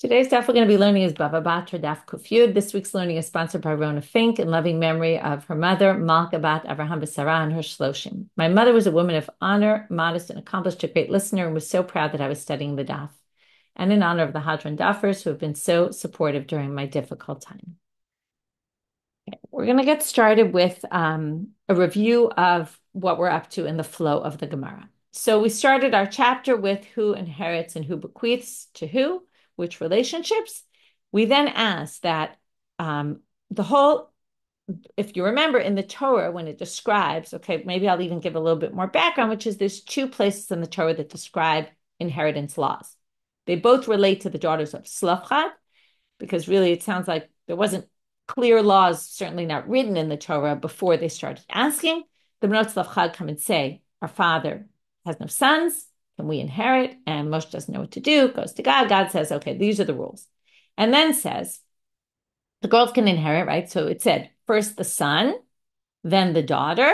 Today's daf we're going to be learning is Bava Batra daf Kufyud. This week's learning is sponsored by Rona Fink in loving memory of her mother, Malka bat Avraham Sarah, and her shloshim. My mother was a woman of honor, modest and accomplished, a great listener, and was so proud that I was studying the daf. And in honor of the Hadran dafers who have been so supportive during my difficult time. Okay, we're going to get started with a review of what we're up to in the flow of the Gemara. So we started our chapter with who inherits and who bequeaths to who, which relationships. We then asked that if you remember in the Torah, when it describes, okay, maybe I'll even give a little bit more background, which is there's two places in the Torah that describe inheritance laws. They both relate to the daughters of Tzlafchad, because really it sounds like there wasn't clear laws, certainly not written in the Torah, before they started asking. The Bnot Tzlafchad come and say, our father has no sons, can we inherit? And Moshe doesn't know what to do, goes to God. God says, okay, these are the rules. And then says, the girls can inherit, right? So it said, first the son, then the daughter,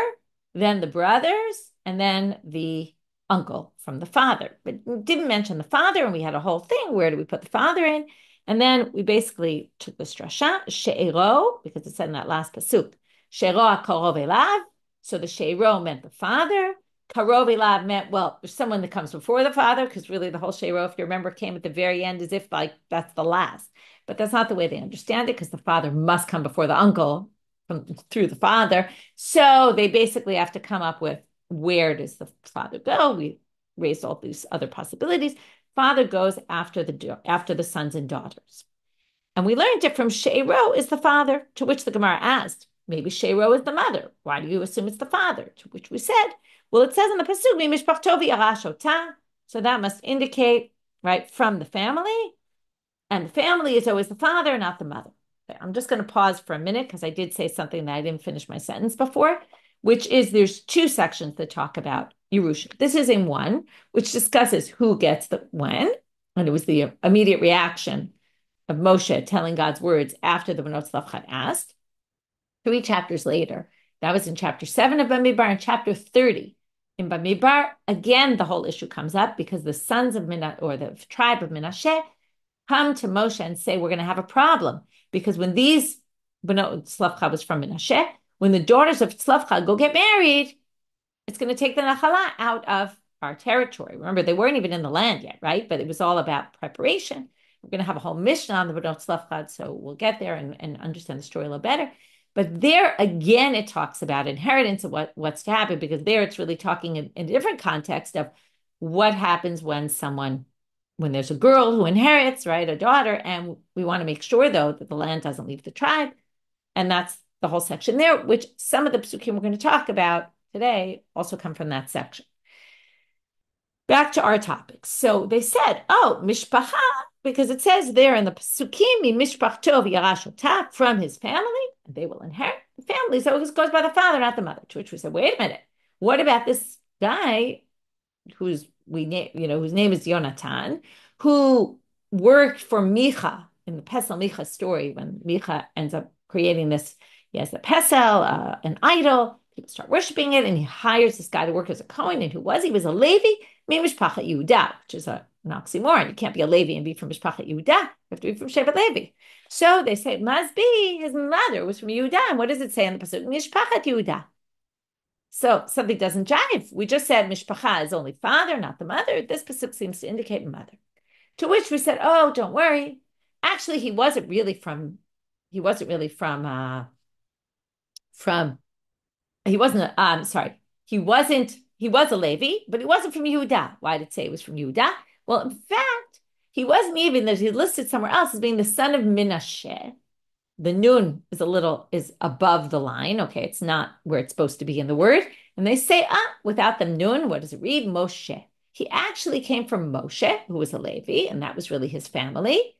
then the brothers, and then the uncle from the father. But we didn't mention the father, and we had a whole thing. Where do we put the father in? And then we basically took the strasha, she'ero, because it said in that last pasuk, she'ero akarov elav. So the she'ero meant the father. Karov elav meant, well, there's someone that comes before the father, because really the whole she'ero, if you remember, came at the very end as if like that's the last. But that's not the way they understand it, because the father must come before the uncle through the father. So they basically have to come up with, where does the father go? We raised all these other possibilities. Father goes after the sons and daughters. And we learned it from she'ero is the father, to which the Gemara asked, maybe she'ero is the mother. Why do you assume it's the father? To which we said, well, it says in the pasuk, mishpachto v'yarashota. So that must indicate, right, from the family. And the family is always the father, not the mother. Okay, I'm just going to pause for a minute because I did say something that I didn't finish my sentence before, which is there's two sections that talk about Yerusha. This is in one, which discusses who gets the when. And it was the immediate reaction of Moshe telling God's words after the Bnot Tzlafchad asked. 3 chapters later, that was in chapter 7 of Bamidbar, and chapter 30 in Bamidbar, again, the whole issue comes up because the sons of the tribe of Menashe come to Moshe and say, we're going to have a problem. Because when these, Tzlafchad was from Menashe, when the daughters of Tzlafchad go get married, it's going to take the Nachala out of our territory. Remember, they weren't even in the land yet, right? But it was all about preparation. We're going to have a whole mission on the Bnot Tzlafchad, so we'll get there and understand the story a little better. But there, again, it talks about inheritance and what's to happen, because there it's really talking in a different context of what happens when there's a girl who inherits, right, a daughter, and we want to make sure, though, that the land doesn't leave the tribe. And that's the whole section there, which some of the psukim we're going to talk about today also come from that section. Back to our topics. So they said, oh, mishpacha, because it says there in the psukim, mishpachto v'yarashota, from his family, and they will inherit the family. So it goes by the father, not the mother. To which we said, wait a minute, what about this guy whose name is Yonatan, who worked for Micah in the Pesel Micah story, when Micah ends up creating this, he has the Pesel, an idol, people start worshiping it, and he hires this guy to work as a Kohen, and who was he? Was a Levi, Mishpachat Yehuda, which is an oxymoron. You can't be a Levi and be from Mishpachat Yehuda. You have to be from Shevet Levi. So they say, it must be his mother was from Yehuda. And what does it say in the pasuk? Mishpachat Yehuda. So something doesn't jive. We just said Mishpacha is only father, not the mother. This pasuk seems to indicate mother. To which we said, oh, don't worry. Actually, he was a Levi, but he wasn't from Yehuda. Why did it say it was from Yehuda? Well, in fact, he wasn't even, that he listed somewhere else as being the son of Menashe. The nun is above the line. Okay, it's not where it's supposed to be in the word. And they say, without the nun, what does it read? Moshe. He actually came from Moshe, who was a Levi, and that was really his family.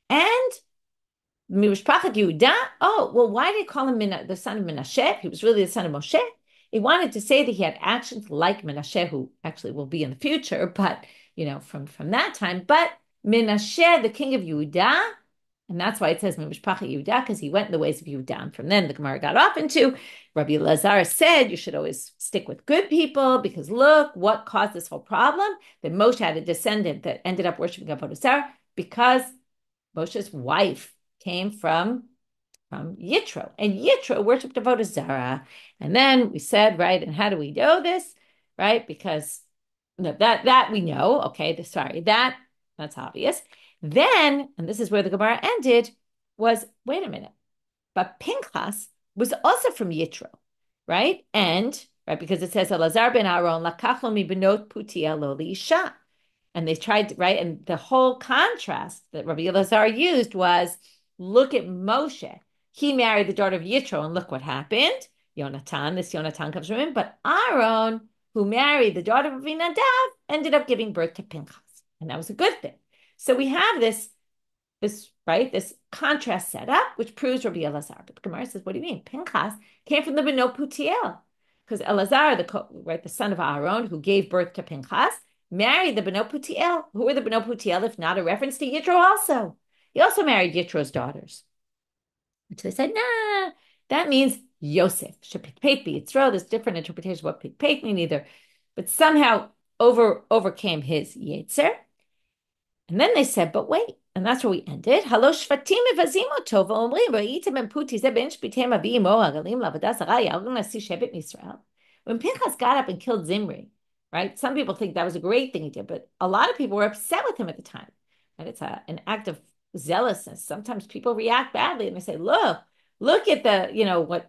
And Mishpachat Yehuda, why did they call him the son of Menashe? He was really the son of Moshe. He wanted to say that he had actions like Menashe, who actually will be in the future, but, from that time. But Menashe, the king of Yehuda, and that's why it says Mishpachat Yehuda, because he went in the ways of Yehuda. And from then the Gemara got off into, Rabbi Elazar said, you should always stick with good people, because look what caused this whole problem. That Moshe had a descendant that ended up worshiping avoda zara, because Moshe's wife came from Yitro, and Yitro worshipped avoda zara. And then we said, right, and how do we know this? Right, because no, that we know. Okay, that's obvious. Then, and this is where the Gemara ended, was wait a minute, but Pinchas was also from Yitro, right? And right, because it says Elazar ben Aharon lakach lo mi benot Putiel lo liisha. And they tried, right? And the whole contrast that Rabbi Elazar used was, look at Moshe. He married the daughter of Yitro, and look what happened. Yonatan, this Yonatan comes from him, but Aharon, who married the daughter of Aminadav, ended up giving birth to Pinchas. And that was a good thing. So we have this contrast set up, which proves Rabbi Elazar. But the Gemara says, what do you mean? Pinchas came from the Beno Putiel. Because Elazar, the son of Aharon, who gave birth to Pinchas, married the Beno Putiel. Who were the Beno Putiel, if not a reference to Yitro also? He also married Yitro's daughters. Which they said, nah, that means Yosef. There's different interpretations of what Pikpeit mean either. But somehow overcame his Yetzer. And then they said, but wait, and that's where we ended. Halosh Fatim Evazimo Tova Omrim, Ra'item and Puti Zeben Shpitem Avimo Agalim Lavadas Araya, Nasi Shebet Israel. When Pinchas got up and killed Zimri, right? Some people think that was a great thing he did, but a lot of people were upset with him at the time. And it's an act of zealousness. Sometimes people react badly and they say, look at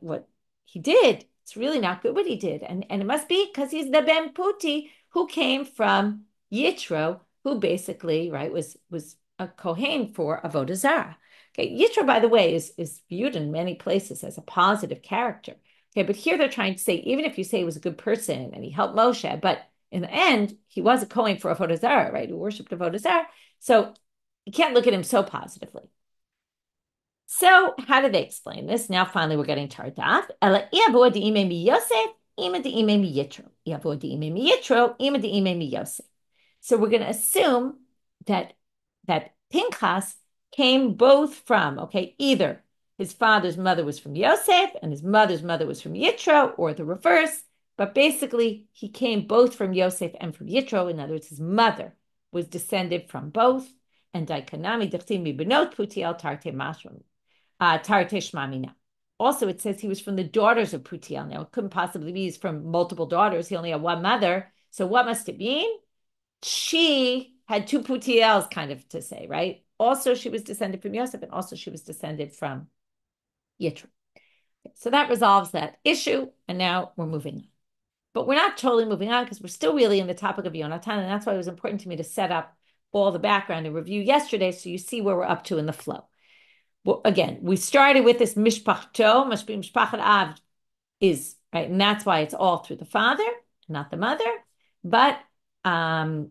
what he did. It's really not good what he did. And it must be because he's the Ben Puti who came from Yitro, who basically, right, was a Kohen for avoda zara. Okay, Yitro, by the way, is viewed in many places as a positive character. Okay, but here they're trying to say, even if you say he was a good person and he helped Moshe, but in the end, he was a Kohen for avoda zara, right, who worshipped avoda zara. So you can't look at him so positively. So how do they explain this? Now, finally, we're getting to our daf. So we're going to assume that Pinchas came both from, okay, either his father's mother was from Yosef and his mother's mother was from Yitro, or the reverse. But basically, he came both from Yosef and from Yitro. In other words, his mother was descended from both. And Daikanami Dichtimi Benot Putiel Tarte Mashram Tarte Shmamina. Also, it says he was from the daughters of Putiel. Now, it couldn't possibly be he's from multiple daughters. He only had one mother. So what must it mean? She had two Putiels, kind of to say, right? Also, she was descended from Yosef, and also she was descended from Yitro. So that resolves that issue, and now we're moving on. But we're not totally moving on because we're still really in the topic of Yonatan, and that's why it was important to me to set up all the background and review yesterday so you see where we're up to in the flow. Well, again, we started with this mishpachto, mishpachat av is, right, and that's why it's all through the father, not the mother. But now,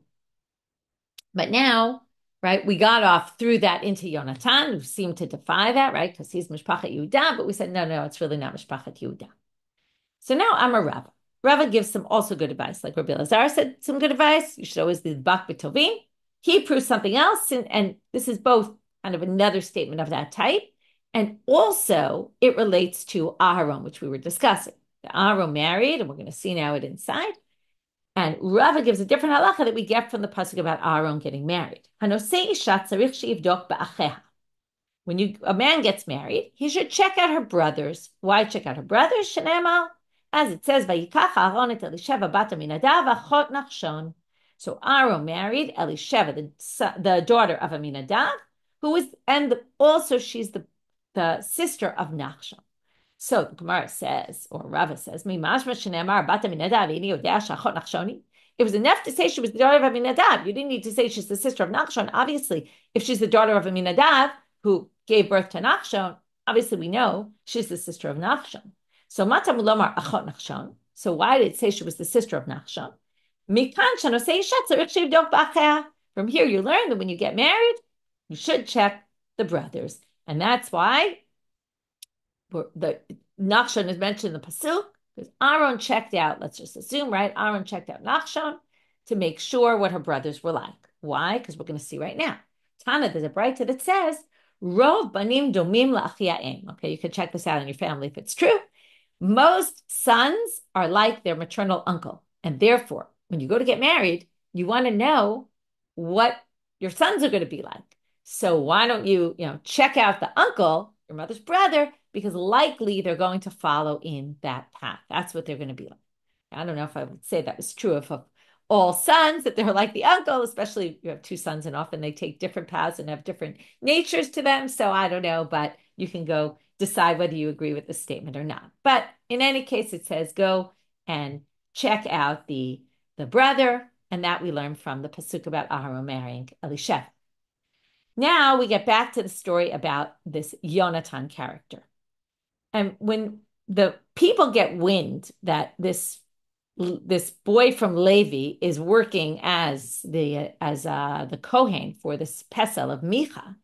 right, we got off through that into Yonatan, who seemed to defy that, right, because he's Mishpachat Yehuda, but we said, no, it's really not Mishpachat Yehuda. So now I'm a Rava. Rava gives some also good advice, like Rabbi Elazar said some good advice. You should always be the Bak B'Tovim. He proves something else, and this is both kind of another statement of that type, and also it relates to Aharon, which we were discussing. The Aharon married, and we're going to see now it inside. And Rava gives a different halacha that we get from the pasuk about Aharon getting married. When a man gets married, he should check out her brothers. Why check out her brothers? Shenema, as it says, Vayikach Aharon et Elisheva bat Aminadav achot Nachshon. So Aharon married Elisheva, the daughter of Aminadav, also she's the sister of Nachshon. So the Gemara says, or Rava says, it was enough to say she was the daughter of Aminadav. You didn't need to say she's the sister of Nachshon. Obviously, if she's the daughter of Aminadav, who gave birth to Nachshon, obviously we know she's the sister of Nachshon. So Matam Lomar Achot Nachshon. So why did it say she was the sister of Nachshon? From here you learn that when you get married, you should check the brothers. And that's why the Nachshon is mentioned in the pasuk, because Aharon checked out, let's just assume, right? Aharon checked out Nachshon to make sure what her brothers were like. Why? Because we're going to see right now. Tana, there's a brayta that says, Rov banim domim la'achiyaim. Okay, you can check this out in your family if it's true. Most sons are like their maternal uncle. And therefore, when you go to get married, you want to know what your sons are going to be like. So why don't you, check out the uncle, your mother's brother, because likely they're going to follow in that path. That's what they're going to be like. I don't know if I would say that was true of all sons, that they're like the uncle, especially if you have two sons and often they take different paths and have different natures to them. So I don't know, but you can go decide whether you agree with the statement or not. But in any case, it says go and check out the brother, and that we learn from the pasuk about Aharon marrying Elisheva. Now we get back to the story about this Yonatan character. And when the people get wind that this boy from Levi is working as the Kohen for this Pesel of Micah,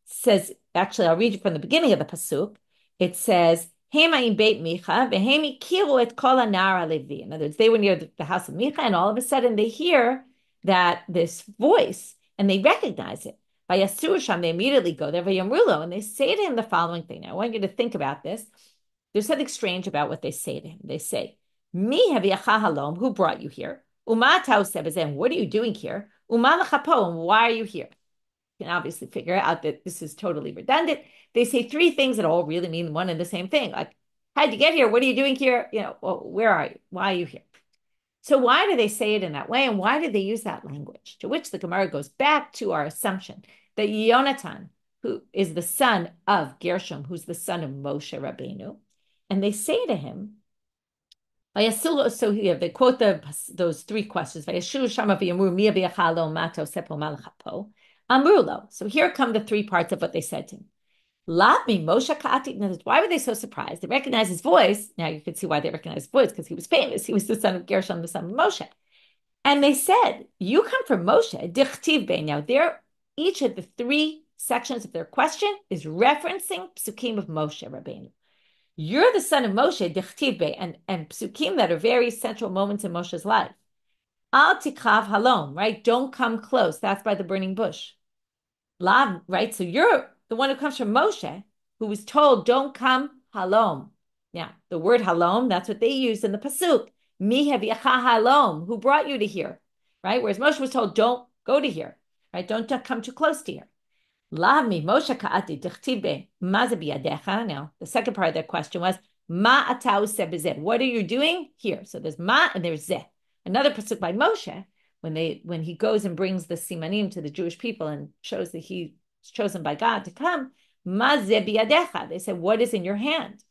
says, actually, I'll read you from the beginning of the pasuk. It says, "Hema beit Micah, v'hemi kiru et kol hanara Levi." In other words, they were near the house of Micah, and all of a sudden they hear this voice, and they recognize it. By Yasur they immediately go there, v'yamrulo, and they say to him the following thing. Now, I want you to think about this. There's something strange about what they say to him. They say, "Mi haviacha halom," who brought you here? Uma tausebezem, what are you doing here? Uma lachapo, and why are you here? You can obviously figure out that this is totally redundant. They say three things that all really mean one and the same thing. Like, how'd you get here? What are you doing here? Well, where are you? Why are you here? So why do they say it in that way? And why did they use that language? To which the Gemara goes back to our assumption that Yonatan, who is the son of Gershom, who's the son of Moshe Rabbeinu, and they say to him, so here they quote those three questions. Amrulo. So here come the three parts of what they said to him. Why were they so surprised? They recognized his voice. Now you can see why they recognized his voice, because he was famous. He was the son of Gershom, the son of Moshe. And they said, "You come from Moshe." Now, each of the three sections of their question is referencing psukim of Moshe Rabbeinu. You're the son of Moshe, and psukim that are very central moments in Moshe's life. Al tikav halom, right? Don't come close. That's by the burning bush. Lav, right? So you're the one who comes from Moshe, who was told, don't come halom. Now, the word halom, that's what they use in the pasuk. Mi haviacha halom, who brought you to here, right? Whereas Moshe was told, don't go to here, right? Don't come too close to here. Lav mi Moshe ka'ati tichtibe ma ze biyadecha. Now, the second part of that question was, ma atau sebezeh. What are you doing here? So there's ma and there's zeh. Another pasuk by Moshe, when he goes and brings the simanim to the Jewish people and shows that he's chosen by God to come, ma ze biyadecha. They said, what is in your hand?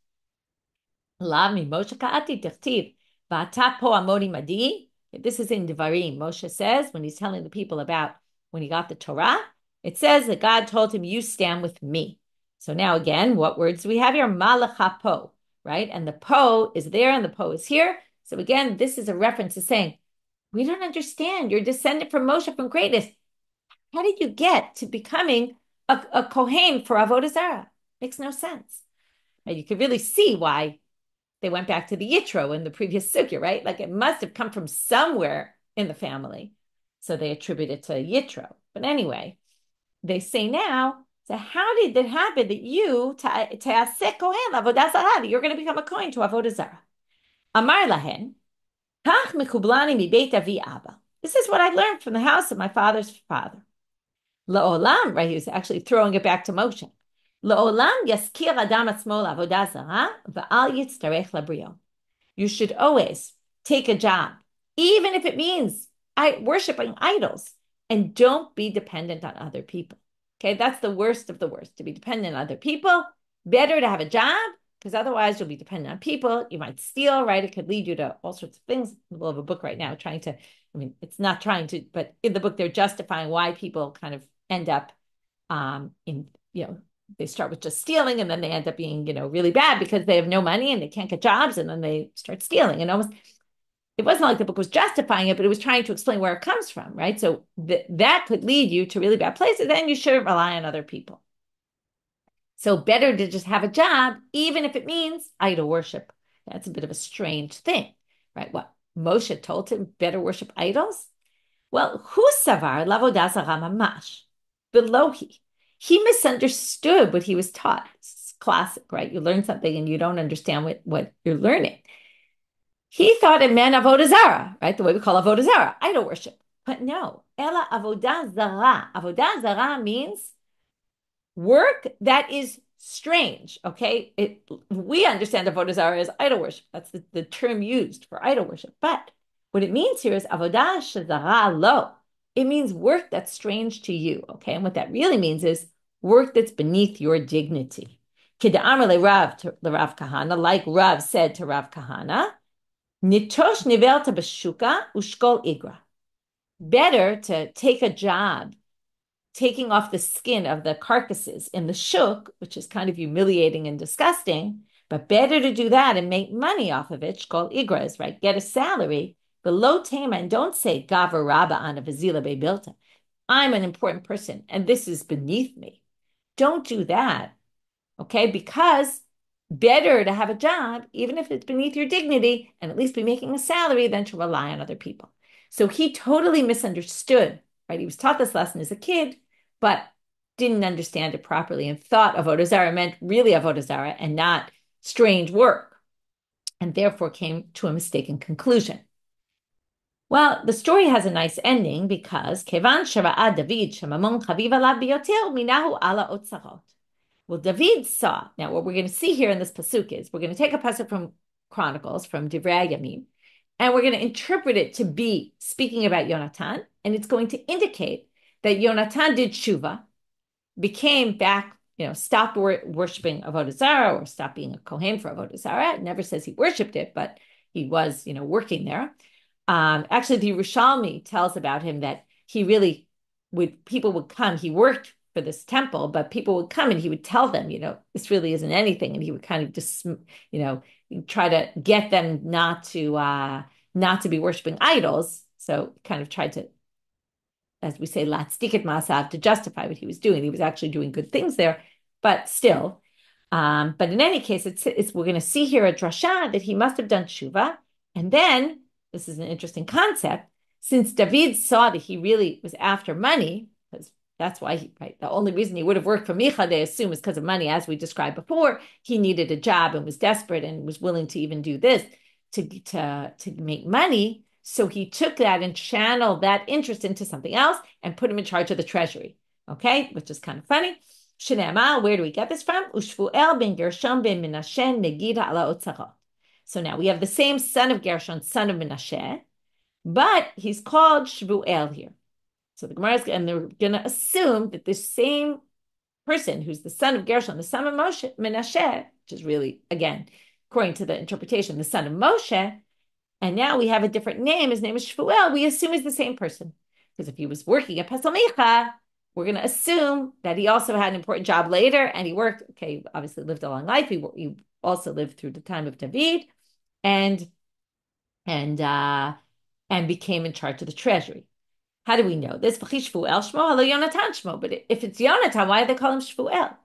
Lav mi Moshe ka'ati tichtiv v'ata po amodi madi. This is in Devarim. Moshe says, when he's telling the people about when he got the Torah, it says that God told him, you stand with me. So now again, what words do we have here? Malacha po, right? And the po is there and the po is here. So again, this is a reference to saying, we don't understand. You're descendant from Moshe, from greatness. How did you get to becoming a Kohen for avoda zara? Makes no sense. And you could really see why they went back to the Yitro in the previous sugya, right? Like it must have come from somewhere in the family. So they attribute it to Yitro. But anyway, they say now, so how did that happen that you, te'aseh kohen avodah zara, you're going to become a kohen to avodah zara? Amar lahen, kach mekublani mi beit avi abba. This is what I learned from the house of my father's father. La'olam, right? He was actually throwing it back to Moshe. La'olam yaskir adam atzmo avodah zara va'al yitztarech labrio. You should always take a job, even if it means worshiping idols. And don't be dependent on other people. Okay, that's the worst of the worst, to be dependent on other people. Better to have a job, because otherwise you'll be dependent on people. You might steal, right? It could lead you to all sorts of things. In the middle of a book right now, it's not trying to, but in the book, they're justifying why people kind of end up they start with just stealing and then they end up being, really bad because they have no money and they can't get jobs and then they start stealing. And almost, it wasn't like the book was justifying it, but it was trying to explain where it comes from, right? So that could lead you to really bad places. Then you shouldn't rely on other people. So better to just have a job, even if it means idol worship. That's a bit of a strange thing, right? What Moshe told him, better worship idols? Well, who savar lavodah zara mamash below he misunderstood what he was taught. It's classic, right? You learn something and you don't understand what you're learning. He thought it meant avodah zara, right? The way we call avodah zara, idol worship. But no, ela avodah zara. Avodah zara means work that is strange. Okay, we understand avoda zara as idol worship. That's the term used for idol worship. But what it means here is avoda zara lo. It means work that's strange to you. Okay, and what that really means is work that's beneath your dignity. Kida'amar Rav Kahana, like Rav said to Rav Kahana, nitosh nivelta b'shuka ushkol igra. Better to take a job taking off the skin of the carcasses in the shuk, which is kind of humiliating and disgusting, but better to do that and make money off of it, shkol igras, right? Get a salary, below tema, and don't say gava rabba ana v'zila bebilta. I'm an important person, and this is beneath me. Don't do that, okay? Because better to have a job, even if it's beneath your dignity, and at least be making a salary than to rely on other people. So he totally misunderstood, right? He was taught this lesson as a kid, but didn't understand it properly and thought avoda zara meant really avoda zara and not strange work, and therefore came to a mistaken conclusion. Well, the story has a nice ending because kevan shara'a David shemamon chaviv alav biyoter minahu ala otzarot. Well, David saw. Now, what we're going to see here in this pasuk is we're going to take a pasuk from Chronicles, from Divrei Yamim, and we're going to interpret it to be speaking about Yonatan, and it's going to indicate that Yonatan did tshuva, became back, stopped worshiping avoda zara or stopped being a kohen for avoda zara. It never says he worshipped it, but he was, working there. Actually, the Yerushalmi tells about him that he really people would come. He worked for this temple, but people would come and he would tell them, this really isn't anything, and he would kind of just, try to get them not to be worshiping idols. So kind of tried to, as we say, latzdik et masav, to justify what he was doing. He was actually doing good things there, but still. But in any case, we're going to see here a drasha that he must have done tshuva, and then this is an interesting concept. Since David saw that he really was after money, because that's why the only reason he would have worked for Micah, they assume, is because of money, as we described before. He needed a job and was desperate and was willing to even do this to make money. So he took that and channeled that interest into something else and put him in charge of the treasury. Okay, which is kind of funny. Shnema, where do we get this from? Ushfuel ben Gershon ben Menashe negid ala otzarot. So now we have the same son of Gershon, son of Menashe, but he's called Shvuel here. So the Gemara is, and they're going to assume that this same person, who's the son of Gershon, the son of Menashe, which is really, again, according to the interpretation, the son of Moshe, and now we have a different name. His name is Shvuel. We assume he's the same person, because if he was working at Pesel Micha, we're going to assume that he also had an important job later, and he worked. Okay, obviously lived a long life. He also lived through the time of David, and became in charge of the treasury. How do we know this? But if it's Yonatan, why do they call him Shvuel?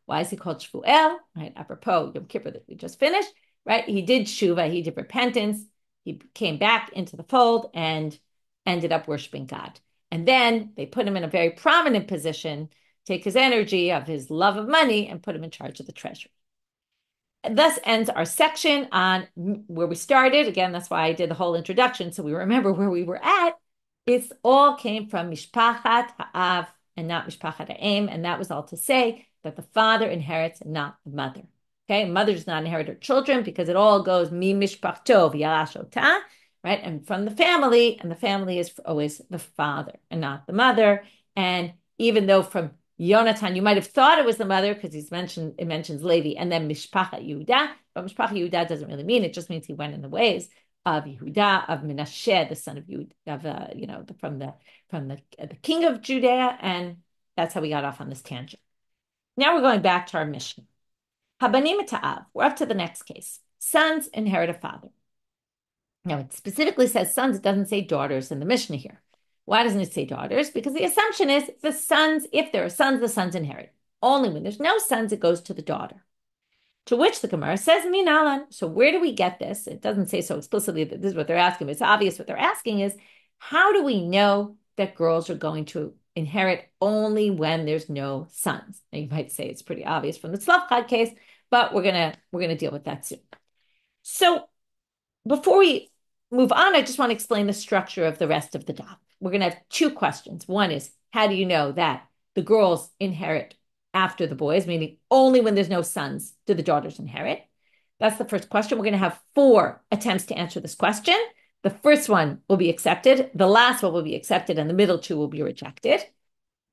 Why is he called Shvuel? Right, apropos Yom Kippur that we just finished. Right, he did tshuva, he did repentance, he came back into the fold and ended up worshiping God. And then they put him in a very prominent position, take his energy of his love of money and put him in charge of the treasury. And thus ends our section on where we started. Again, that's why I did the whole introduction, so we remember where we were at. It all came from Mishpachat Ha'av and not Mishpachat Ha'em, and that was all to say that the father inherits and not the mother. Okay, mother does not inherit her children because it all goes mi mishpachto v'yalashota, right? And from the family, and the family is always the father and not the mother. And even though from Yonatan, you might have thought it was the mother because it mentions Levi and then Mishpacha Yehuda, but Mishpacha Yehuda doesn't really mean it. Just means he went in the ways of Yehuda, of Menashe, the son of Yehuda, from the king of Judea, and that's how we got off on this tangent. Now we're going back to our Mishnah. Habanim ta'av. We're up to the next case. Sons inherit a father. Now it specifically says sons. It doesn't say daughters in the Mishnah here. Why doesn't it say daughters? Because the assumption is if there are sons, the sons inherit. Only when there's no sons, it goes to the daughter. To which the Gemara says, Minalan. So where do we get this? It doesn't say so explicitly that this is what they're asking, but it's obvious what they're asking is, how do we know that girls are going to inherit only when there's no sons? Now you might say it's pretty obvious from the Slavchad case, but we're gonna deal with that soon. So before we move on, I just want to explain the structure of the rest of the daf. We're going to have two questions. One is, how do you know that the girls inherit after the boys, meaning only when there's no sons do the daughters inherit? That's the first question. We're going to have 4 attempts to answer this question. The first one will be accepted, the last one will be accepted, and the middle 2 will be rejected.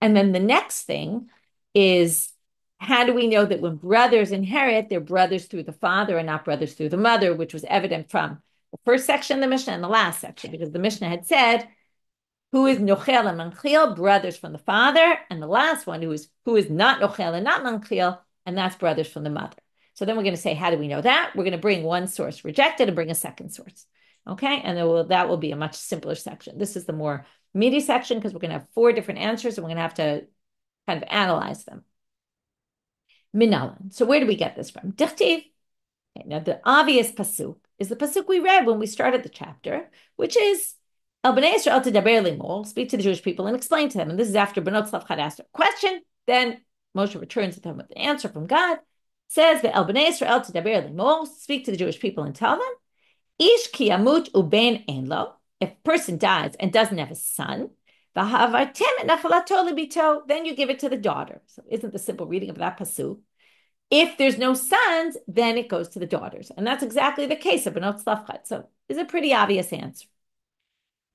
And then the next thing is, how do we know that when brothers inherit, they're brothers through the father and not brothers through the mother, which was evident from the first section of the Mishnah and the last section, because the Mishnah had said, who is nochel and manchil, brothers from the father, and the last one who is not nochel and not manchil, and that's brothers from the mother. So then we're going to say, how do we know that? We're going to bring one source rejected and bring a second source. Okay, and that will be a much simpler section. This is the more meaty section because we're going to have 4 different answers and we're going to have to kind of analyze them. Minalan. So where do we get this from? Dichtiv. Okay, now the obvious pasuk is the pasuk we read when we started the chapter, which is El bnei Yisrael tedaber limol, speak to the Jewish people and explain to them. And this is after Benot Tzlafchad asked a question. Then Moshe returns to them with an answer from God. Says that El bnei Yisrael tedaber limol, speak to the Jewish people and tell them, Ish ki yamut uben ein lo. If a person dies and doesn't have a son, then you give it to the daughter. So isn't the simple reading of that pasuk? If there's no sons, then it goes to the daughters. And that's exactly the case of Benot Tzlafchad. So it's a pretty obvious answer.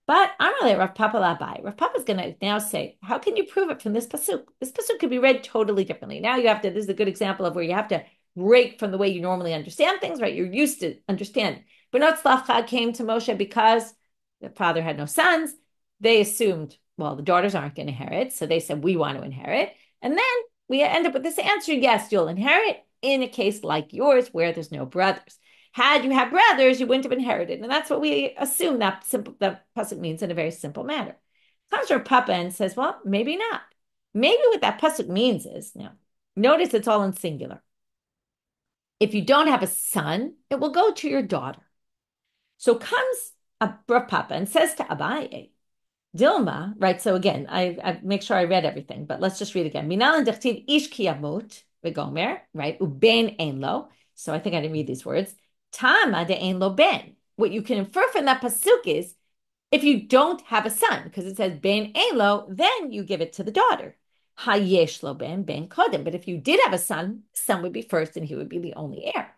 But Amalei Rav Papa Labai. Rav Papa is going to now say, how can you prove it from this pasuk? This pasuk could be read totally differently. Now you have to, this is a good example of where you have to break from the way you normally understand things, right? You're used to understanding. Benot Tzlafchad came to Moshe because the father had no sons. They assumed, well, the daughters aren't going to inherit. So they said, we want to inherit. And then we end up with this answer, yes, you'll inherit in a case like yours where there's no brothers. Had you had brothers, you wouldn't have inherited. And that's what we assume that pasuk means in a very simple manner. Comes Rav Papa and says, well, maybe not. Maybe what that pasuk means is, now, notice it's all in singular. If you don't have a son, it will go to your daughter. So comes Rav Papa and says to Abaye, Dilma, right? So again, I make sure I read everything, but let's just read again. Minalan dechtiv ish ki yamut v'gomer, right? Uben ein lo. So I think I didn't read these words. Tama de ein lo ben. What you can infer from that pasuk is, if you don't have a son, because it says ben ein lo, then you give it to the daughter. Hayesh lo ben kodem. But if you did have a son would be first, and he would be the only heir.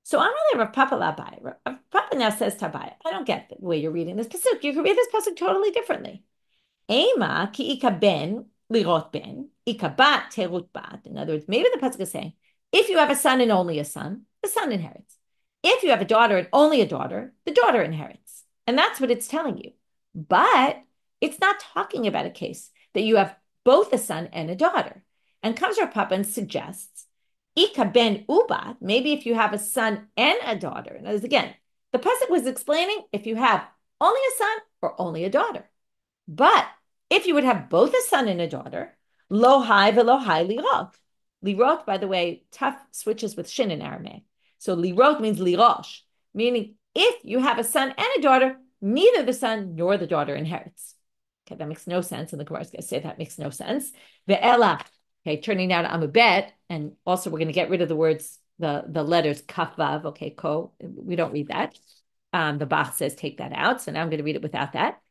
So I'm really Rav Papa Labai. Rav Papa now says to Abaye, I don't get the way you're reading this pasuk. You can read this pasuk totally differently. Ema ki ika ben lirot ben, ika bat terut bat. In other words, maybe the pasuk is saying, if you have a son and only a son, the son inherits. If you have a daughter and only a daughter, the daughter inherits. And that's what it's telling you. But it's not talking about a case that you have both a son and a daughter. And comes Rav Papa and suggests, Ika ben ubat, maybe if you have a son and a daughter. And as again, the pasuk was explaining if you have only a son or only a daughter. But if you would have both a son and a daughter, lo hai velo hai lirot. Lirot, by the way, tough switches with shin in Aramaic. So lirot means lirosh, meaning if you have a son and a daughter, neither the son nor the daughter inherits. Okay, that makes no sense. And the Gemara is going to say that makes no sense. Ve'ela. Okay, turning now to Amubet, and also we're going to get rid of the words, the letters kaf vav. Okay, ko. We don't read that. The Bach says take that out. So now I'm going to read it without that.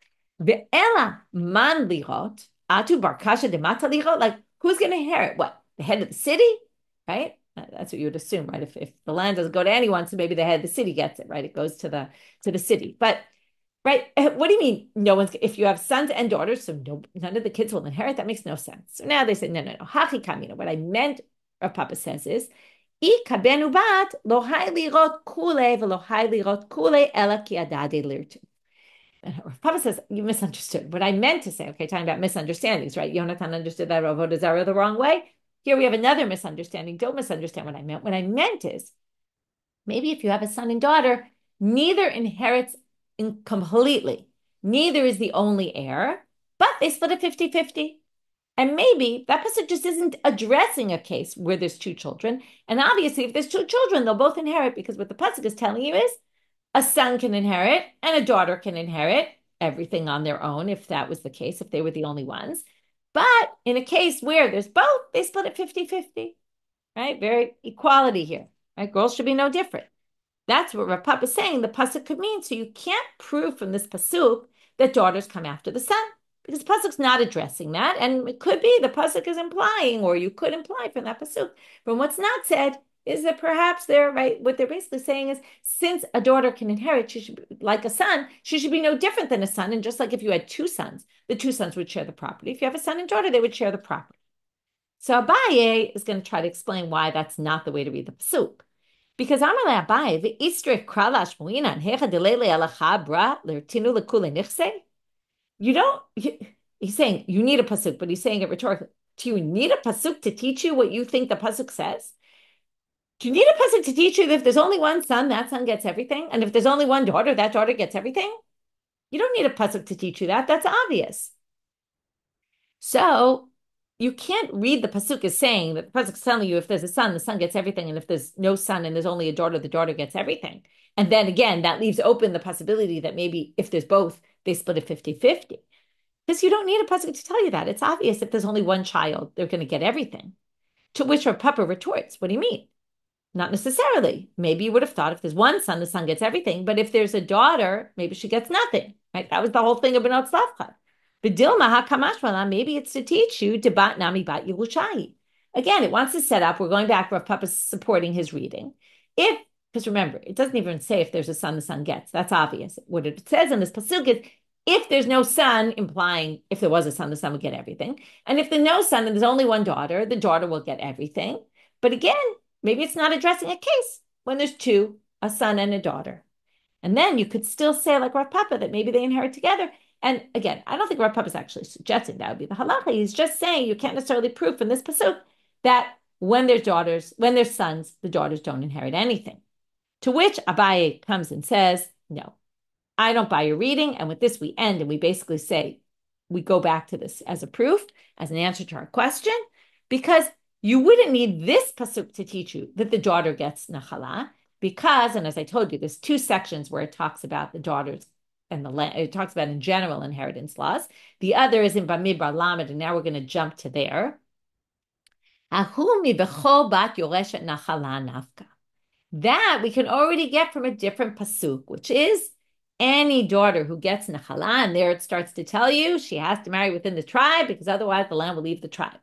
Ve'ela man lirot atu barkasha de mata lirot. Like, who's going to inherit what? The head of the city, right? That's what you would assume, right? If the land doesn't go to anyone, so maybe the head of the city gets it, right? It goes to the city, but. Right? What do you mean? No one's, if you have sons and daughters, so none of the kids will inherit. That makes no sense. So now they say, no. Hachi kamina. What I meant, Rav Papa says is, Ika ben ubat lo hai lirot kule v'lo hai lirot kule ela ki adade lirtu. Rav Papa says, you misunderstood. What I meant to say, okay, talking about misunderstandings, right? Yonatan understood that avoda zara the wrong way. Here we have another misunderstanding. Don't misunderstand what I meant. What I meant is, maybe if you have a son and daughter, neither inherits completely. Neither is the only heir, but they split it 50-50. And maybe that pasuk just isn't addressing a case where there's 2 children. And obviously, if there's 2 children, they'll both inherit, because what the pasuk is telling you is a son can inherit and a daughter can inherit everything on their own, if that was the case, if they were the only ones. But in a case where there's both, they split it 50-50, right? Very equality here, right? Girls should be no different. That's what Rav Papa is saying the pasuk could mean. So you can't prove from this pasuk that daughters come after the son, because the pasuk's not addressing that, and it could be the pasuk is implying, or you could imply from that pasuk. From what's not said is that perhaps they're right. What they're basically saying is, since a daughter can inherit, she should be like a son. She should be no different than a son. And just like if you had two sons, the two sons would share the property. If you have a son and daughter, they would share the property. So Abaye is going to try to explain why that's not the way to read the pasuk. Because Amale Abaye, the Easter Kralash Moina and Hecha Delele Alacha Bra Lertinu Lekule Nichse. You don't, he's saying you need a pasuk, but he's saying it rhetorically. Do you need a pasuk to teach you what you think the pasuk says? Do you need a pasuk to teach you that if there's only one son, that son gets everything? And if there's only one daughter, that daughter gets everything? You don't need a pasuk to teach you that. That's obvious. So you can't read the pasuk as saying that the pasuk is telling you if there's a son, the son gets everything, and if there's no son and there's only a daughter, the daughter gets everything. And then again, that leaves open the possibility that maybe if there's both, they split it 50-50. Because you don't need a pasuk to tell you that. It's obvious if there's only one child, they're going to get everything. To which her papa retorts, what do you mean? Not necessarily. Maybe you would have thought if there's one son, the son gets everything. But if there's a daughter, maybe she gets nothing. Right? That was the whole thing of Benot Slavcha. B'dilma hakamashmalan, maybe it's to teach you debat nami bat Yerushayi. Again, it wants to set up. We're going back. Rav Papa's supporting his reading. Because remember, it doesn't even say if there's a son, the son gets. That's obvious. What it says in this pasuk is if there's no son, implying if there was a son, the son would get everything. And if there's no son and there's only one daughter, the daughter will get everything. But again, maybe it's not addressing a case when there's two, a son and a daughter. And then you could still say, like Rav Papa, that maybe they inherit together. And again, I don't think Rav Papa is actually suggesting that would be the halacha. He's just saying you can't necessarily prove from this pasuk that when there's daughters, when there's sons, the daughters don't inherit anything. To which Abaye comes and says, no, I don't buy your reading. And with this, we end and we basically say, we go back to this as a proof, as an answer to our question, because you wouldn't need this pasuk to teach you that the daughter gets nachala, because, and as I told you, there's two sections where it talks about the daughters and the land. It talks about in general inheritance laws. The other is in Bamidbar Lamed, and now we're going to jump to there. That we can already get from a different pasuk, which is any daughter who gets nachala, and there it starts to tell you she has to marry within the tribe because otherwise the land will leave the tribe.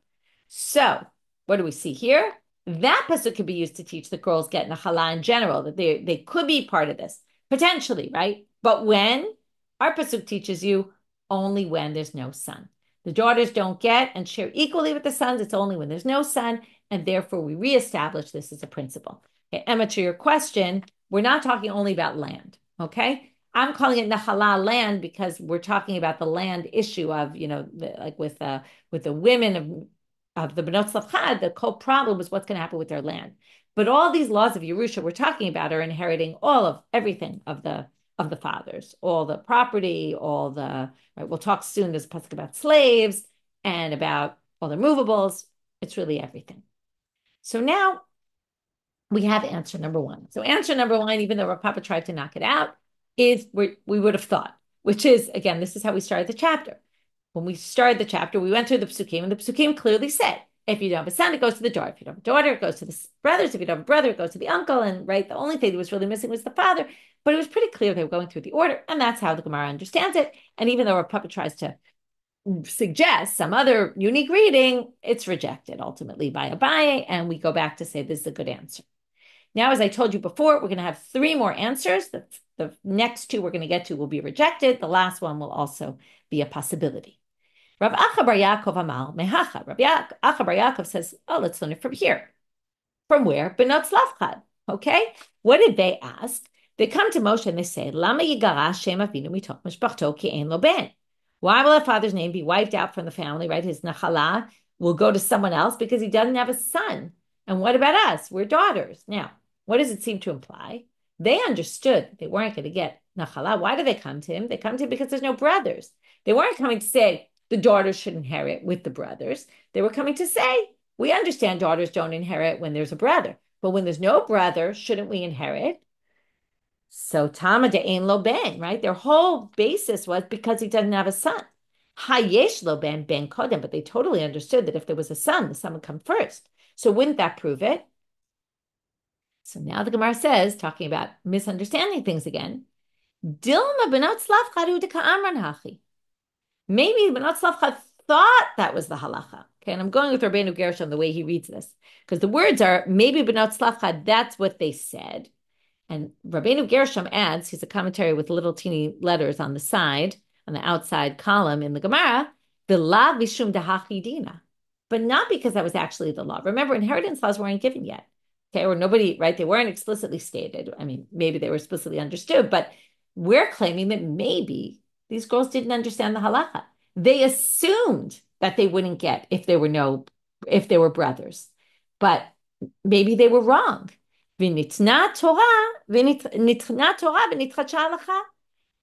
So what do we see here? That pasuk could be used to teach the girls get nachala in general, that they could be part of this, potentially, right? But when our pasuk teaches you only when there's no son. The daughters don't get and share equally with the sons. It's only when there's no son, and therefore we reestablish this as a principle. Okay, Emma, to your question, we're not talking only about land, okay? I'm calling it Nahala land because we're talking about the land issue of, like with the women of the Benot Slavchad, the whole problem was what's going to happen with their land. But all these laws of Yerusha we're talking about are inheriting all of everything of the fathers, all the property, all the, right, we'll talk soon, there's a pasuk about slaves and about all the movables. It's really everything. So now we have answer number one. So answer number one, even though Rav Papa tried to knock it out, is we would have thought, which is, again, this is how we started the chapter. When we started the chapter, we went through the psukim, and the psukim clearly said, if you don't have a son, it goes to the daughter. If you don't have a daughter, it goes to the brothers. If you don't have a brother, it goes to the uncle. And right, the only thing that was really missing was the father. But it was pretty clear they were going through the order, and that's how the Gemara understands it. And even though Rav Papa tries to suggest some other unique reading, it's rejected ultimately by Abaye, and we go back to say this is a good answer. Now, as I told you before, we're going to have three more answers. The next two we're going to get to will be rejected. The last one will also be a possibility. Rav Acha bar Yaakov Amal Mehacha. Rav Acha bar Yaakov says, oh, let's learn it from here. From where? Benot Slavchad. Okay? What did they ask? They come to Moshe and they say, Lama yigara shem avinu mitoch mishpachto ki ein lo ben. Why will our father's name be wiped out from the family, right? His nachala will go to someone else because he doesn't have a son. And what about us? We're daughters. Now, what does it seem to imply? They understood they weren't going to get nachala. Why do they come to him? They come to him because there's no brothers. They weren't coming to say the daughters should inherit with the brothers. They were coming to say, we understand daughters don't inherit when there's a brother. But when there's no brother, shouldn't we inherit? So Tama de ein lo ben, right? Their whole basis was because he doesn't have a son. Hayesh lo ben kodem, but they totally understood that if there was a son, the son would come first. So wouldn't that prove it? So now the Gemara says, talking about misunderstanding things again, Dilma benot slavcha hu deka'amran hachi. Maybe benot slavcha thought that was the halacha. Okay, and I'm going with Rabbeinu Gershom the way he reads this, because the words are maybe benot slavcha, that's what they said. And Rabbeinu Gershom adds, he's a commentary with little teeny letters on the side, on the outside column in the Gemara, the la vishum dahachidina, but not because that was actually the law. Remember, inheritance laws weren't given yet. Okay, or nobody, right? They weren't explicitly stated. I mean, maybe they were explicitly understood, but we're claiming that maybe these girls didn't understand the halacha. They assumed that they wouldn't get if they were brothers, but maybe they were wrong. V'nitna Torah, v'nitna Torah, v'nitchacha halacha.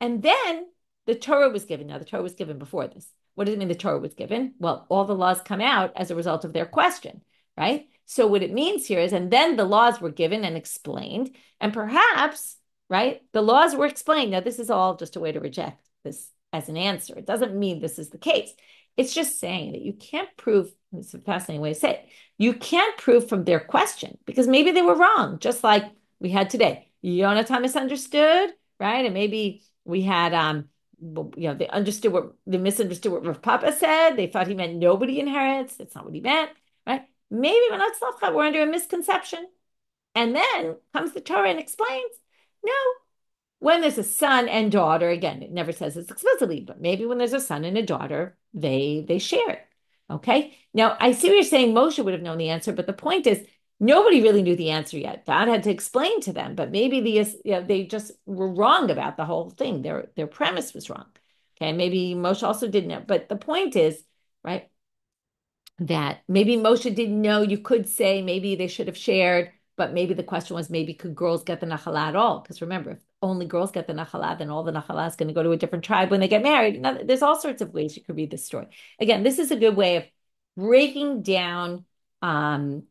And then the Torah was given. Now, the Torah was given before this. What does it mean the Torah was given? Well, all the laws come out as a result of their question, right? So what it means here is, and then the laws were given and explained, and perhaps, right, the laws were explained. Now, this is all just a way to reject this as an answer. It doesn't mean this is the case. It's just saying that you can't prove, it's a fascinating way to say it, you can't prove from their question, because maybe they were wrong, just like we had today. Yonatan misunderstood, right? And maybe we had, they misunderstood what Rav Papa said. They thought he meant nobody inherits. That's not what he meant, right? Maybe we're under a misconception. And then comes the Torah and explains, no, when there's a son and daughter, again, it never says this explicitly, but maybe when there's a son and a daughter, they share it. Okay. Now, I see what you're saying. Moshe would have known the answer, but the point is, nobody really knew the answer yet. God had to explain to them, but maybe they just were wrong about the whole thing. Their premise was wrong. Okay. Maybe Moshe also didn't know, but the point is, right, that maybe Moshe didn't know. You could say maybe they should have shared, but maybe the question was, maybe could girls get the nachala at all? Because remember, if only girls get the nachala, then all the nachala is going to go to a different tribe when they get married. Now, there's all sorts of ways you could read this story. Again, this is a good way of breaking down right,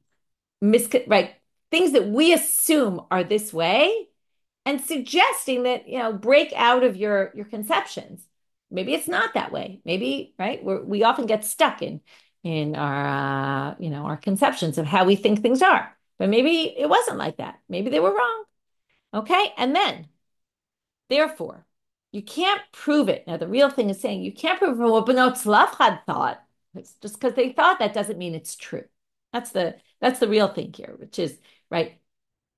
things that we assume are this way and suggesting that, break out of your conceptions. Maybe it's not that way. Maybe, right, we often get stuck in our our conceptions of how we think things are. But maybe it wasn't like that. Maybe they were wrong. Okay. And then, therefore, you can't prove it. Now, the real thing is saying you can't prove what Bnot Tzlaf thought. It's just because they thought, that doesn't mean it's true. That's the real thing here, which is, right,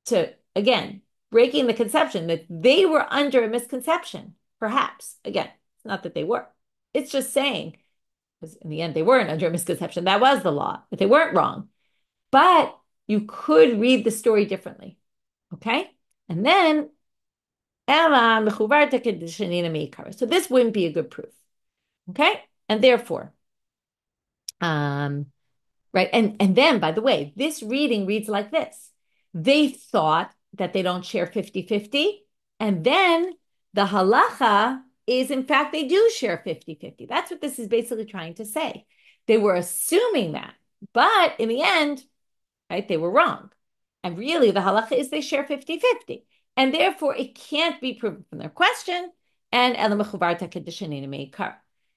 to, again, breaking the conception that they were under a misconception, perhaps. Again, it's not that they were. It's just saying, because in the end, they weren't under a misconception. That was the law, but they weren't wrong. But you could read the story differently. Okay? And then, so this wouldn't be a good proof. Okay? And therefore, right, and then, by the way, this reading reads like this. They thought that they don't share 50-50, and then the halacha is, in fact, they do share 50-50. That's what this is basically trying to say. They were assuming that, but in the end, right, they were wrong. And really, the halacha is they share 50-50. And therefore, it can't be proven from their question. And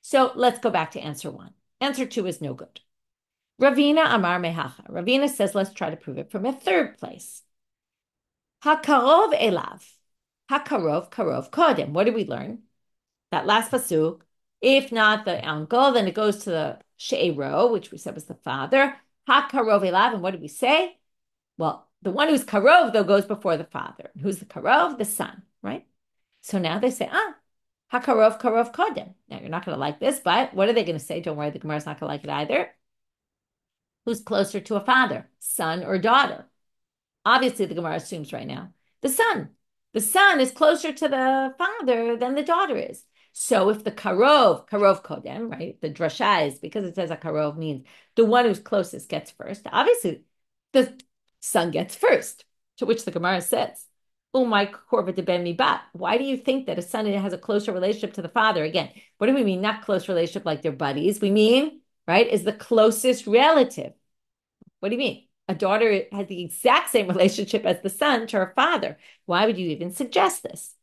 so let's go back to answer 1. Answer 2 is no good. Ravina Amar Mehacha. Ravina says, let's try to prove it from a third place. Hakarov elav. Hakarov karov kodem. What did we learn? That last pasuk. If not the uncle, then it goes to the she'ero, which we said was the father. Hakarov elav. And what did we say? Well, the one who's karov, though, goes before the father. Who's the karov? The son, right? So now they say, hakarov karov kodem. Now, you're not going to like this, but what are they going to say? Don't worry, the Gemara's not going to like it either. Who's closer to a father, son or daughter? Obviously, the Gemara assumes right now, the son. The son is closer to the father than the daughter is. So if the karov kodem, right, the drasha is, because it says a karov means the one who's closest gets first, obviously the son gets first, to which the Gemara says, Umay korva de ben mibat. Why do you think that a son has a closer relationship to the father? Again, what do we mean? Not close relationship like they're buddies. We mean, right, is the closest relative. What do you mean? A daughter has the exact same relationship as the son to her father. Why would you even suggest this?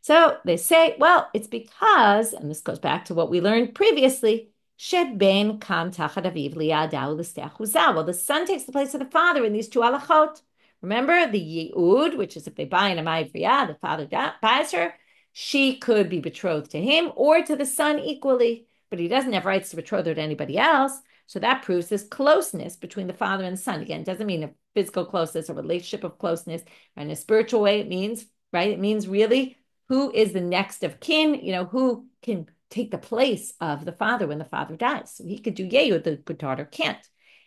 So they say, well, it's because, and this goes back to what we learned previously, sheben kam tachat aviv liyadav l'steach huzah. Well, the son takes the place of the father in these two halachot, Remember the yi'ud, which is if they buy an amay the father buys her, she could be betrothed to him or to the son equally, but he doesn't have rights to betroth her to anybody else. So that proves this closeness between the father and the son. Again, it doesn't mean a physical closeness, a relationship of closeness. In a spiritual way, it means, right? It means really who is the next of kin, who can take the place of the father when the father dies. So he could do yeyu, the daughter can't.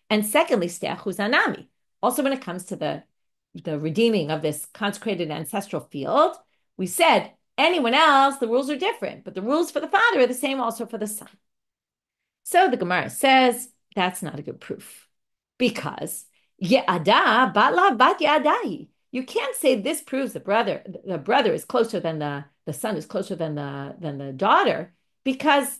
And secondly, steachuzanami. Also, when it comes to the redeeming of this consecrated ancestral field, we said anyone else, the rules are different, but the rules for the father are the same also for the son. So the Gemara says that's not a good proof because ye'ada batla bat ye'adai. You can't say this proves the brother is closer than the son is closer than the daughter, because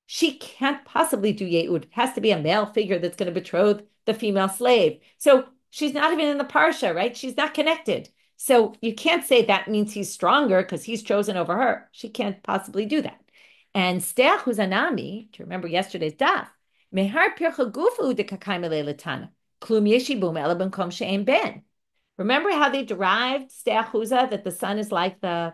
she can't possibly do ye'ud. It has to be a male figure that's going to betroth the female slave. So she's not even in the parsha, right? She's not connected. So you can't say that means he's stronger because he's chosen over her. She can't possibly do that. And steachuzanami, to remember yesterday's daf, mehar pircha gufu de kakayim latana, klum yeshibum ela benkom she'em ben. Remember how they derived steachuza, that the son is like the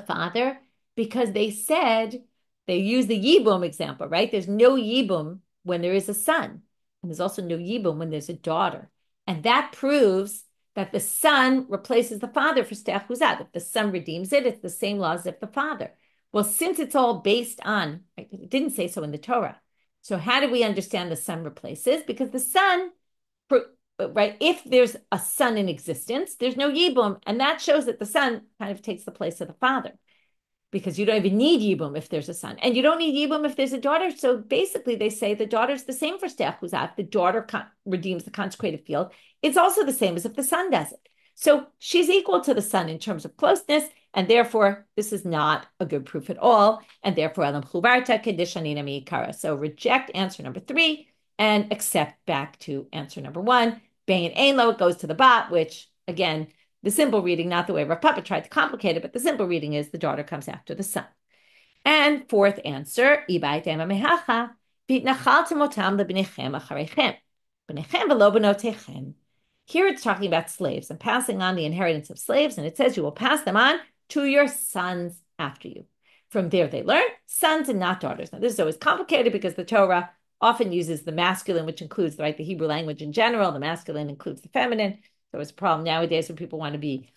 father? Because they said, they used the yibum example, right? There's no yibum when there is a son. And there's also no yibum when there's a daughter. And that proves that the son replaces the father for steachuza. If the son redeems it, it's the same law as if the father. Well, since it's all based on, right, it didn't say so in the Torah. So how do we understand the son replaces? Because the son, right, if there's a son in existence, there's no yibum, and that shows that the son kind of takes the place of the father, because you don't even need yibum if there's a son, and you don't need yibum if there's a daughter. So basically, they say the daughter's the same for steachuzah. If the daughter redeems the consecrated field, it's also the same as if the son does it. So she's equal to the son in terms of closeness, and therefore this is not a good proof at all. And therefore, so reject answer number 3 and accept back to answer number 1. Bain ein lo, it goes to the bat, which again, the simple reading, not the way Rav Papa tried to complicate it, but the simple reading is the daughter comes after the son. And fourth answer, here it's talking about slaves and passing on the inheritance of slaves, and it says you will pass them on to your sons after you. From there they learn sons and not daughters. Now this is always complicated because the Torah often uses the masculine, which includes the Hebrew language in general. The masculine includes the feminine. So it's a problem nowadays when people want to be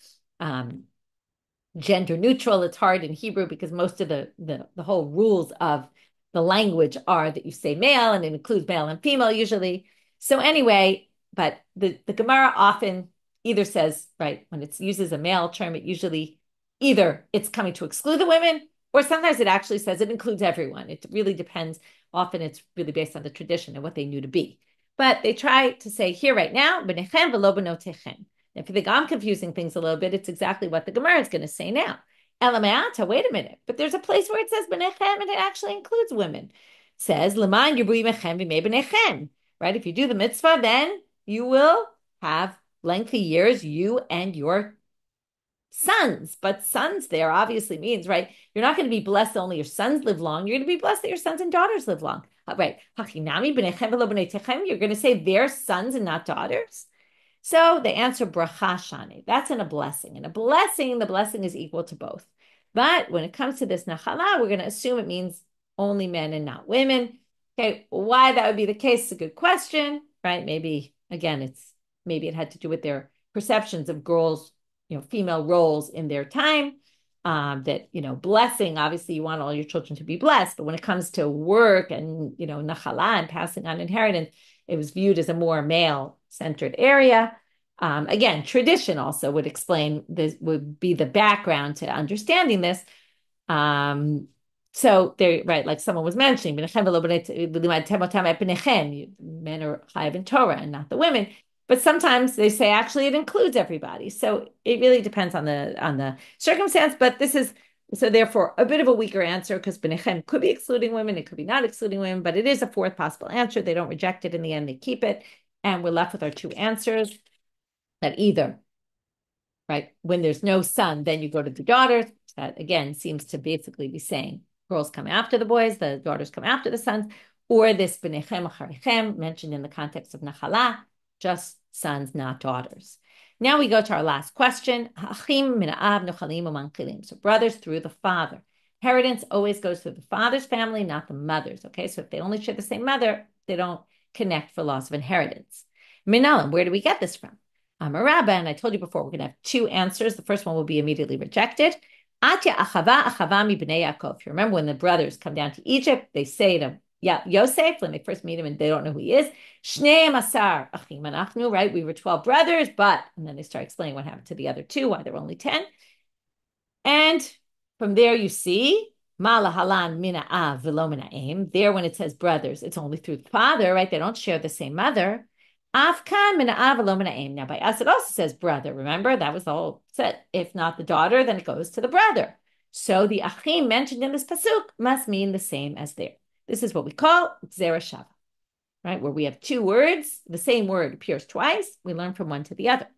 gender neutral. It's hard in Hebrew because most of the whole rules of the language are that you say male, and it includes male and female usually. So anyway, but the Gemara often either says, right, when it uses a male term, it usually either it's coming to exclude the women, or sometimes it actually says it includes everyone. It really depends. Often it's really based on the tradition and what they knew to be. But they try to say here right now, b'nechem v'lo b'notechem. If you think I'm confusing things a little bit, it's exactly what the Gemara is going to say now. Elameata, wait a minute. But there's a place where it says b'nechem, and it actually includes women. It says, l'man yibui mechem v'mei b'nechem. Right? If you do the mitzvah, then you will have lengthy years, you and your sons. But sons there obviously means, right, you're not going to be blessed that only your sons live long. You're going to be blessed that your sons and daughters live long. Right. You're going to say their sons and not daughters. So the answer, bracha shani. That's in a blessing. In a blessing, the blessing is equal to both. But when it comes to this nachala, we're going to assume it means only men and not women. Okay, why that would be the case is a good question, right? Maybe, again, maybe it had to do with their perceptions of girls, female roles in their time. That, blessing, obviously you want all your children to be blessed, but when it comes to work and, nachala and passing on inheritance, it was viewed as a more male-centered area. Again, tradition also would explain this, would be the background to understanding this. So they're right, like someone was mentioning, men are chayav in Torah and not the women. But sometimes they say actually it includes everybody. So it really depends on the circumstance. But this is so therefore a bit of a weaker answer, because benechem could be excluding women, it could be not excluding women, but it is a fourth possible answer. They don't reject it in the end; they keep it, and we're left with our two answers. That either, right, when there's no son, then you go to the daughters. That again seems to basically be saying girls come after the boys, the daughters come after the sons, or this benechem acharichem mentioned in the context of nachala, just sons, not daughters. Now we go to our last question. So brothers through the father. Inheritance always goes through the father's family, not the mother's. Okay, so if they only share the same mother, they don't connect for loss of inheritance. Minalim, where do we get this from? I'm a rabbi, and I told you before, we're going to have two answers. The first one will be immediately rejected. Atya achava achava mi b'nei Yaakov. If you remember when the brothers come down to Egypt, they say to Yosef, when they first meet him and they don't know who he is, Shnei Masar Achim Anachnu, right? We were 12 brothers, but, and then they start explaining what happened to the other two, why there were only 10. And from there you see, Mala Halan Mina Av V'lo Mina Aim. There, when it says brothers, it's only through the father, right? They don't share the same mother. Afkan Mina Av V'lo Mina Aim. Now, by us, it also says brother. Remember, that was the whole set. If not the daughter, then it goes to the brother. So the Achim mentioned in this pasuk must mean the same as there. This is what we call zara shava, right? Where we have two words, the same word appears twice, we learn from one to the other.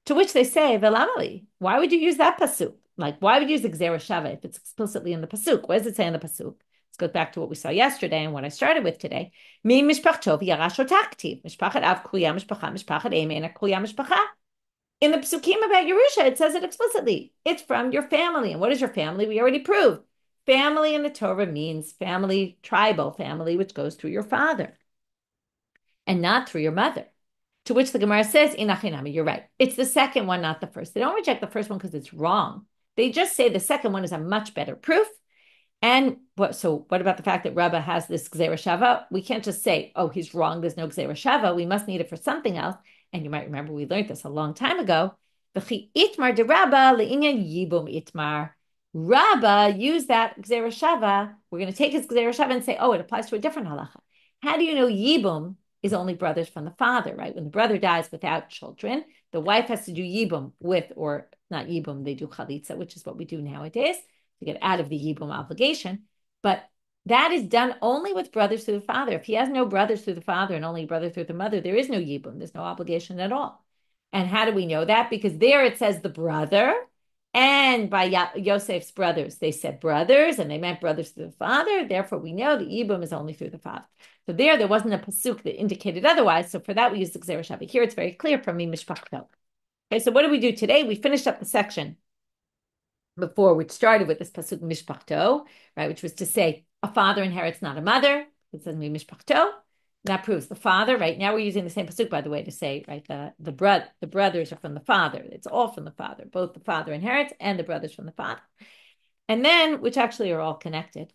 To which they say, Velamali, why would you use that pasuk? Like, why would you use the zara shava if it's explicitly in the pasuk? What does it say in the pasuk? Let's go back to what we saw yesterday and what I started with today. Mi mishpachtov yarasho taktiv. Mishpachat av kuya mishpacha, mishpachat emena kuya mishpacha. In the psukim about Yerusha, it says it explicitly. It's from your family. And what is your family? We already proved. Family in the Torah means family, tribal family, which goes through your father and not through your mother. To which the Gemara says, Inachinami, you're right. It's the second one, not the first. They don't reject the first one because it's wrong. They just say the second one is a much better proof. And what about the fact that Rava has this Gzera Shava? We can't just say, oh, he's wrong, there's no Gzera Shava. We must need it for something else. And you might remember we learned this a long time ago. Itmar de Rava le'inyan yibum itmar. Rava used that Gzera Shava. We're going to take his Gzera Shava and say, oh, it applies to a different halacha. How do you know Yibum is only brothers from the father, right? When the brother dies without children, the wife has to do Yibum with, or not Yibum, they do Chalitza, which is what we do nowadays to get out of the Yibum obligation. But that is done only with brothers through the father. If he has no brothers through the father and only brother through the mother, there is no Yibum. There's no obligation at all. And how do we know that? Because there it says the brother, and by Yosef's brothers, they said brothers, and they meant brothers through the father. Therefore, we know the Yibum is only through the father. So there wasn't a pasuk that indicated otherwise. So for that, we use the Gzera Shava. Here, it's very clear from me mishpachto. Okay, so what do we do today? We finished up the section before, which started with this pasuk mishpachto, right, which was to say a father inherits not a mother. It says mi mishpachto. That proves the father. Right now, we're using the same pasuk, by the way, to say right the brothers are from the father. It's all from the father. Both the father inherits and the brothers from the father, and then which actually are all connected.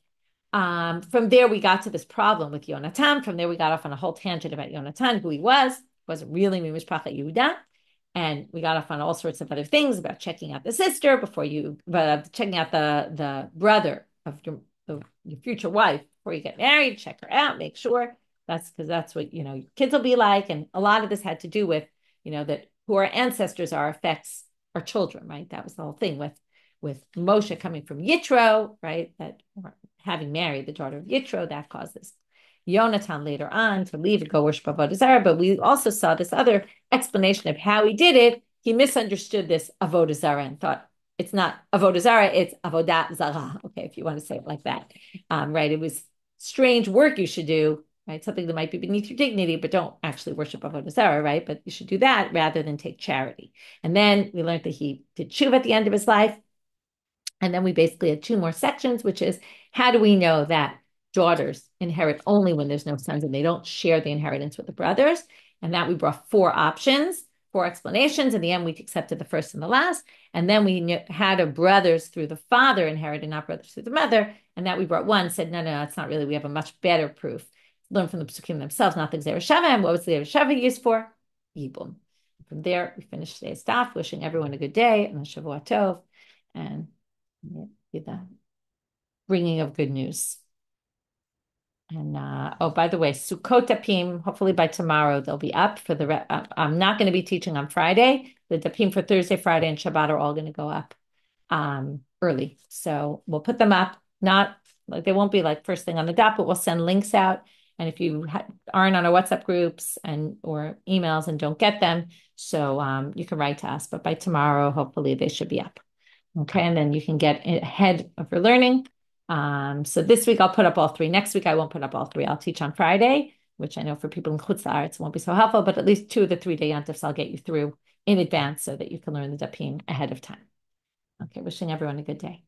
From there, we got to this problem with Yonatan. From there, we got off on a whole tangent about Yonatan, who he wasn't really Mimishpachat Yehuda. And we got off on all sorts of other things about checking out the sister checking out the brother of your future wife before you get married. Check her out, make sure. That's because that's what, your kids will be like. And a lot of this had to do with, that who our ancestors are affects our children, right? That was the whole thing with Moshe coming from Yitro, right? That having married the daughter of Yitro, that causes Yonatan later on to leave and go worship avoda zara. But we also saw this other explanation of how he did it. He misunderstood this avoda zara and thought it's not avoda zara, it's avoda zara. Okay, if you want to say it like that, right? It was strange work you should do, right? Something that might be beneath your dignity, but don't actually worship avoda zara, right? But you should do that rather than take charity. And then we learned that he did tshuva at the end of his life. And then we basically had two more sections, which is how do we know that daughters inherit only when there's no sons and they don't share the inheritance with the brothers? And that we brought four options, four explanations. In the end, we accepted the first and the last. And then we knew how do brothers through the father inherit and not brothers through the mother. And that we brought one, said, no, it's not really. We have a much better proof. Learn from the psukim themselves, not the Gzera Shava. And what was the Gzera Shava used for? Yibum. From there, we finished today's stuff, wishing everyone a good day and a Shavua Tov. And the bringing of good news. And by the way, Sukkot Dapim, hopefully by tomorrow they'll be up for the. I'm not going to be teaching on Friday. The Dapim for Thursday, Friday, and Shabbat are all going to go up early. So we'll put them up. Not like they won't be like first thing on the dot, but we'll send links out. And if you aren't on our WhatsApp groups or emails and don't get them, so you can write to us. But by tomorrow, hopefully they should be up. Okay, and then you can get ahead of your learning. So this week I'll put up all three. Next week I won't put up all three. I'll teach on Friday, which I know for people in Chutz La'aretz won't be so helpful, but at least 2 of the 3 day yontifs I'll get you through in advance so that you can learn the dapim ahead of time. Okay, wishing everyone a good day.